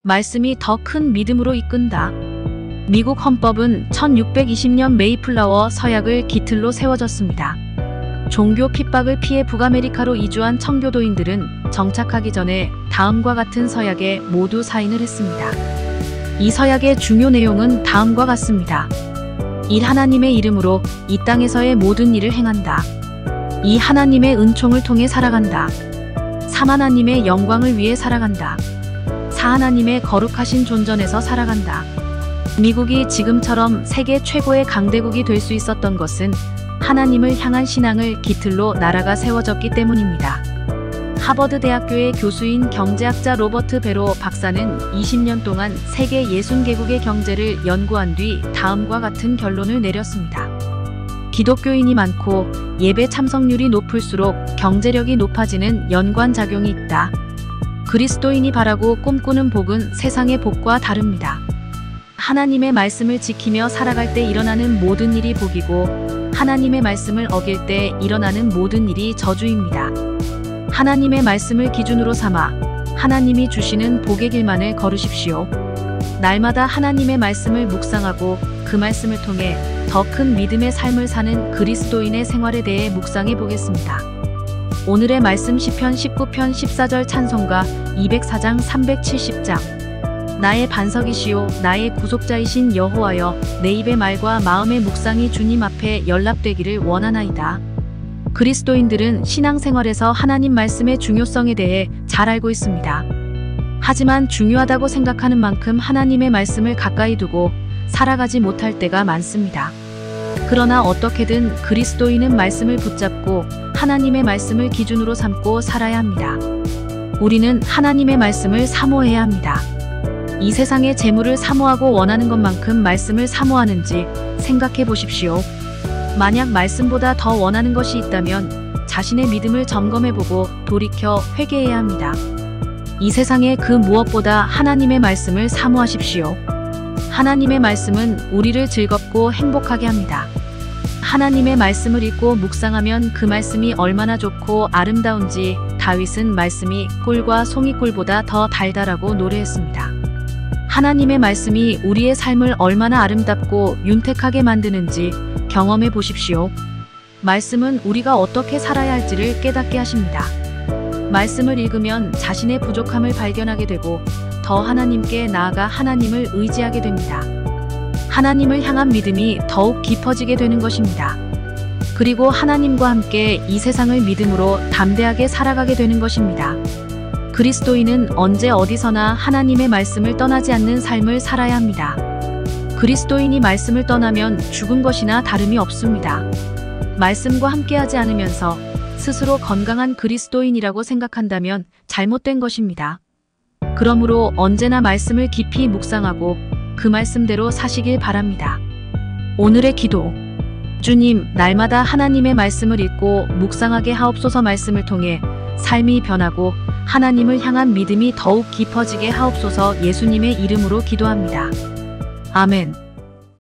말씀이 더 큰 믿음으로 이끈다. 미국 헌법은 1620년 메이플라워 서약을 기틀로 세워졌습니다. 종교 핍박을 피해 북아메리카로 이주한 청교도인들은 정착하기 전에 다음과 같은 서약에 모두 사인을 했습니다. 이 서약의 중요 내용은 다음과 같습니다. 1. 하나님의 이름으로 이 땅에서의 모든 일을 행한다. 2. 하나님의 은총을 통해 살아간다. 3. 하나님의 영광을 위해 살아간다. 4. 하나님의 거룩하신 존전에서 살아간다. 미국이 지금처럼 세계 최고의 강대국이 될 수 있었던 것은 하나님을 향한 신앙을 기틀로 나라가 세워졌기 때문입니다. 하버드 대학교의 교수인 경제학자 로버트 베로 박사는 20년 동안 세계 60개국의 경제를 연구한 뒤 다음과 같은 결론을 내렸습니다. 기독교인이 많고 예배 참석률이 높을수록 경제력이 높아지는 연관작용이 있다. 그리스도인이 바라고 꿈꾸는 복은 세상의 복과 다릅니다. 하나님의 말씀을 지키며 살아갈 때 일어나는 모든 일이 복이고 하나님의 말씀을 어길 때 일어나는 모든 일이 저주입니다. 하나님의 말씀을 기준으로 삼아 하나님이 주시는 복의 길만을 걸으십시오. 날마다 하나님의 말씀을 묵상하고 그 말씀을 통해 더 큰 믿음의 삶을 사는 그리스도인의 생활에 대해 묵상해 보겠습니다. 오늘의 말씀 시편 19편 14절 찬송가 204장 370장. 나의 반석이시요 나의 구속자이신 여호와여, 내 입의 말과 마음의 묵상이 주님 앞에 연락되기를 원하나이다. 그리스도인들은 신앙생활에서 하나님 말씀의 중요성에 대해 잘 알고 있습니다. 하지만 중요하다고 생각하는 만큼 하나님의 말씀을 가까이 두고 살아가지 못할 때가 많습니다. 그러나 어떻게든 그리스도인은 말씀을 붙잡고 하나님의 말씀을 기준으로 삼고 살아야 합니다. 우리는 하나님의 말씀을 사모해야 합니다. 이 세상의 재물을 사모하고 원하는 것만큼 말씀을 사모하는지 생각해 보십시오. 만약 말씀보다 더 원하는 것이 있다면 자신의 믿음을 점검해보고 돌이켜 회개해야 합니다. 이 세상의 그 무엇보다 하나님의 말씀을 사모하십시오. 하나님의 말씀은 우리를 즐겁고 행복하게 합니다. 하나님의 말씀을 읽고 묵상하면 그 말씀이 얼마나 좋고 아름다운지 다윗은 말씀이 꿀과 송이꿀보다 더 달달하고 노래했습니다. 하나님의 말씀이 우리의 삶을 얼마나 아름답고 윤택하게 만드는지 경험해 보십시오. 말씀은 우리가 어떻게 살아야 할지를 깨닫게 하십니다. 말씀을 읽으면 자신의 부족함을 발견하게 되고 더 하나님께 나아가 하나님을 의지하게 됩니다. 하나님을 향한 믿음이 더욱 깊어지게 되는 것입니다. 그리고 하나님과 함께 이 세상을 믿음으로 담대하게 살아가게 되는 것입니다. 그리스도인은 언제 어디서나 하나님의 말씀을 떠나지 않는 삶을 살아야 합니다. 그리스도인이 말씀을 떠나면 죽은 것이나 다름이 없습니다. 말씀과 함께하지 않으면서 스스로 건강한 그리스도인이라고 생각한다면 잘못된 것입니다. 그러므로 언제나 말씀을 깊이 묵상하고 그 말씀대로 사시길 바랍니다. 오늘의 기도. 주님, 날마다 하나님의 말씀을 읽고 묵상하게 하옵소서. 말씀을 통해 삶이 변하고 하나님을 향한 믿음이 더욱 깊어지게 하옵소서. 예수님의 이름으로 기도합니다. 아멘.